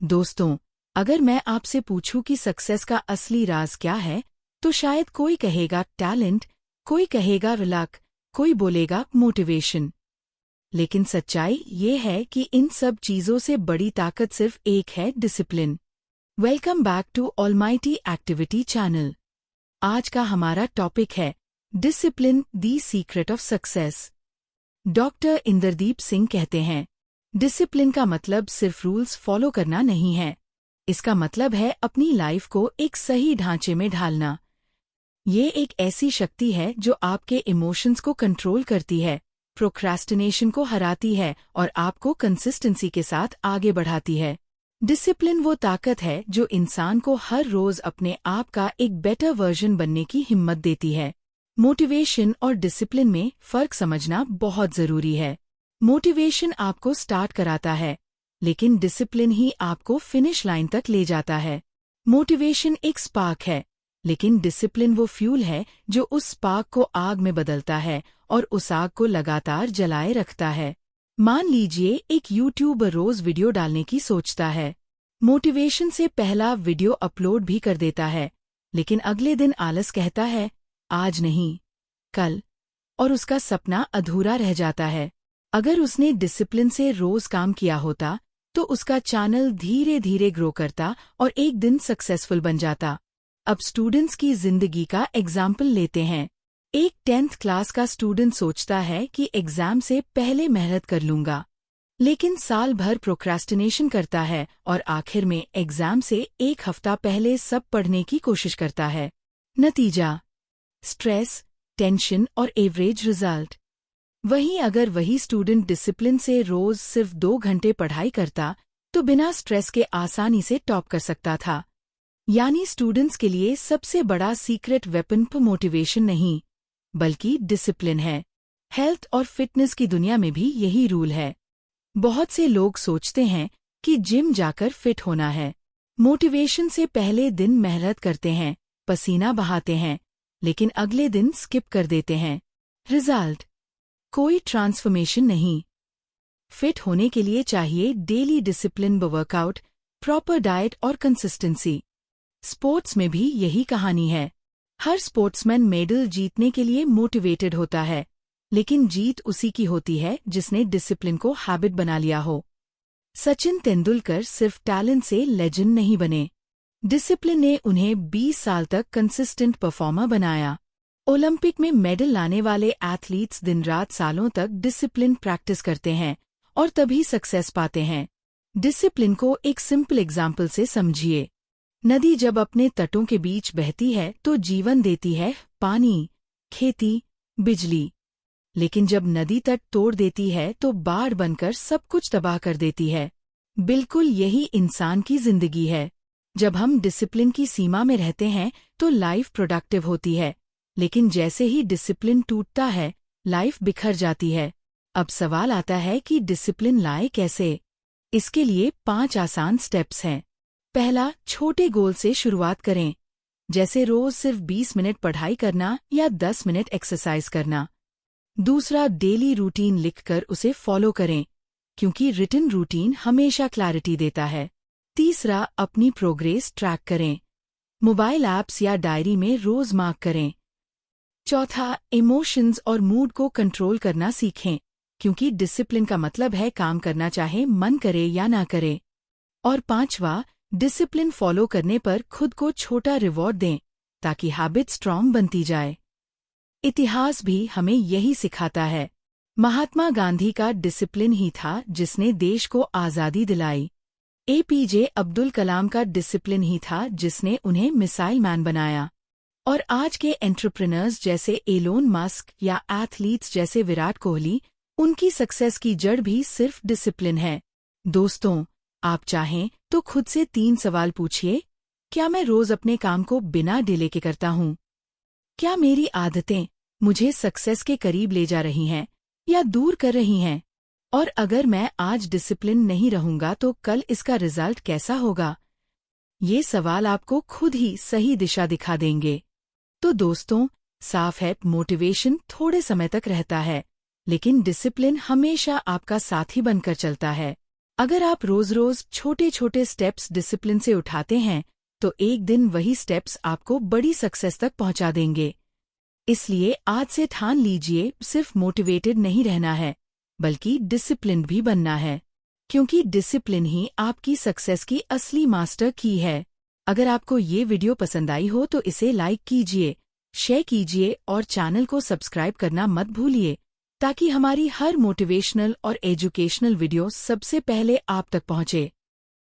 दोस्तों, अगर मैं आपसे पूछूं कि सक्सेस का असली राज क्या है, तो शायद कोई कहेगा टैलेंट, कोई कहेगा लक, कोई बोलेगा मोटिवेशन। लेकिन सच्चाई ये है कि इन सब चीजों से बड़ी ताकत सिर्फ एक है, discipline. Welcome back to almighty activity channel. आज का हमारा टॉपिक है discipline, the secret of success. Doctor Indradeep Singh कहते हैं, डिसिप्लिन का मतलब सिर्फ रूल्स फॉलो करना नहीं है। इसका मतलब है अपनी लाइफ को एक सही ढांचे में ढालना। ये एक ऐसी शक्ति है जो आपके इमोशंस को कंट्रोल करती है, प्रोक्रास्टिनेशन को हराती है और आपको कंसिस्टेंसी के साथ आगे बढ़ाती है। डिसिप्लिन वो ताकत है जो इंसान को हर रोज अपने आप का एक बेटर वर्जन बनने की हिम्मत देती है। मोटिवेशन और डिसिप्लिन में फर्क समझना बहुत जरूरी है। मोटिवेशन आपको स्टार्ट कराता है, लेकिन डिसिप्लिन ही आपको फिनिश लाइन तक ले जाता है। मोटिवेशन एक स्पार्क है, लेकिन डिसिप्लिन वो फ्यूल है जो उस स्पार्क को आग में बदलता है और उस आग को लगातार जलाए रखता है। मान लीजिए एक यूट्यूबर रोज वीडियो डालने की सोचता है। मोटिवेशन से पहला वीडियो अपलोड भी कर देता है, लेकिन अगले दिन आलस कहता है आज नहीं, कल, और उसका सपना अधूरा रह जाता है। अगर उसने डिसिप्लिन से रोज काम किया होता तो उसका चैनल धीरे धीरे ग्रो करता और एक दिन सक्सेसफुल बन जाता। अब स्टूडेंट्स की जिंदगी का एग्जाम्पल लेते हैं। एक 10th क्लास का स्टूडेंट सोचता है कि एग्जाम से पहले मेहनत कर लूंगा, लेकिन साल भर प्रोक्रास्टिनेशन करता है और आखिर में एग्जाम से एक हफ्ता पहले सब पढ़ने की कोशिश करता है। नतीजा स्ट्रेस, टेंशन और एवरेज रिजल्ट। वहीं अगर वही स्टूडेंट डिसिप्लिन से रोज सिर्फ 2 घंटे पढ़ाई करता तो बिना स्ट्रेस के आसानी से टॉप कर सकता था। यानी स्टूडेंट्स के लिए सबसे बड़ा सीक्रेट वेपन मोटिवेशन नहीं, बल्कि डिसिप्लिन है। हेल्थ और फिटनेस की दुनिया में भी यही रूल है। बहुत से लोग सोचते हैं कि जिम जाकर फिट होना है। मोटिवेशन से पहले दिन मेहनत करते हैं, पसीना बहाते हैं, लेकिन अगले दिन स्किप कर देते हैं। रिजल्ट कोई ट्रांसफॉर्मेशन नहीं। फिट होने के लिए चाहिए daily discipline, workout, proper diet और कंसिस्टेंसी। स्पोर्ट्स में भी यही कहानी है। हर स्पोर्ट्समैन मेडल जीतने के लिए मोटिवेटेड होता है, लेकिन जीत उसी की होती है जिसने डिसिप्लिन को हैबिट बना लिया हो। सचिन तेंदुलकर सिर्फ टैलेंट से लेजेंड नहीं बने, डिसिप्लिन ने उन्हें 20 साल तक कंसिस्टेंट परफॉर्मर बनाया। ओलंपिक में मेडल लाने वाले एथलीट्स दिन रात सालों तक डिसिप्लिन प्रैक्टिस करते हैं और तभी सक्सेस पाते हैं। डिसिप्लिन को एक सिंपल एग्जाम्पल से समझिए। नदी जब अपने तटों के बीच बहती है तो जीवन देती है, पानी, खेती, बिजली। लेकिन जब नदी तट तोड़ देती है तो बाढ़ बनकर सब कुछ तबाह कर देती है। बिल्कुल यही इंसान की जिंदगी है। जब हम डिसिप्लिन की सीमा में रहते हैं तो लाइफ प्रोडक्टिव होती है, लेकिन जैसे ही डिसिप्लिन टूटता है, लाइफ बिखर जाती है। अब सवाल आता है कि डिसिप्लिन लाए कैसे? इसके लिए 5 आसान स्टेप्स हैं। पहला, छोटे गोल से शुरुआत करें, जैसे रोज सिर्फ 20 मिनट पढ़ाई करना या 10 मिनट एक्सरसाइज करना। दूसरा, डेली रूटीन लिखकर उसे फॉलो करें, क्योंकि रिटन रूटीन हमेशा क्लैरिटी देता है। तीसरा, अपनी प्रोग्रेस ट्रैक करें, मोबाइल ऐप्स या डायरी में रोज मार्क करें। चौथा, इमोशंस और मूड को कंट्रोल करना सीखें, क्योंकि डिसिप्लिन का मतलब है काम करना चाहे मन करे या ना करे। और पांचवा, डिसिप्लिन फॉलो करने पर खुद को छोटा रिवॉर्ड दें, ताकि हैबिट स्ट्रॉन्ग बनती जाए। इतिहास भी हमें यही सिखाता है। महात्मा गांधी का डिसिप्लिन ही था जिसने देश को आज़ादी दिलाई। एपीजे अब्दुल कलाम का डिसिप्लिन ही था जिसने उन्हें मिसाइल मैन बनाया। और आज के एंटरप्रेन्योर्स जैसे एलोन मस्क या एथलीट्स जैसे विराट कोहली, उनकी सक्सेस की जड़ भी सिर्फ डिसिप्लिन है। दोस्तों, आप चाहें तो खुद से 3 सवाल पूछिए। क्या मैं रोज अपने काम को बिना डिले के करता हूँ? क्या मेरी आदतें मुझे सक्सेस के करीब ले जा रही हैं या दूर कर रही हैं? और अगर मैं आज डिसिप्लिन नहीं रहूंगा तो कल इसका रिजल्ट कैसा होगा? ये सवाल आपको खुद ही सही दिशा दिखा देंगे। तो दोस्तों, साफ है, मोटिवेशन थोड़े समय तक रहता है, लेकिन डिसिप्लिन हमेशा आपका साथी बनकर चलता है। अगर आप रोज रोज छोटे छोटे स्टेप्स डिसिप्लिन से उठाते हैं तो एक दिन वही स्टेप्स आपको बड़ी सक्सेस तक पहुंचा देंगे। इसलिए आज से ठान लीजिए, सिर्फ मोटिवेटेड नहीं रहना है बल्कि डिसिप्लिन भी बनना है, क्योंकि डिसिप्लिन ही आपकी सक्सेस की असली मास्टर की है। अगर आपको ये वीडियो पसंद आई हो तो इसे लाइक कीजिए, शेयर कीजिए और चैनल को सब्सक्राइब करना मत भूलिए, ताकि हमारी हर मोटिवेशनल और एजुकेशनल वीडियो सबसे पहले आप तक पहुंचे।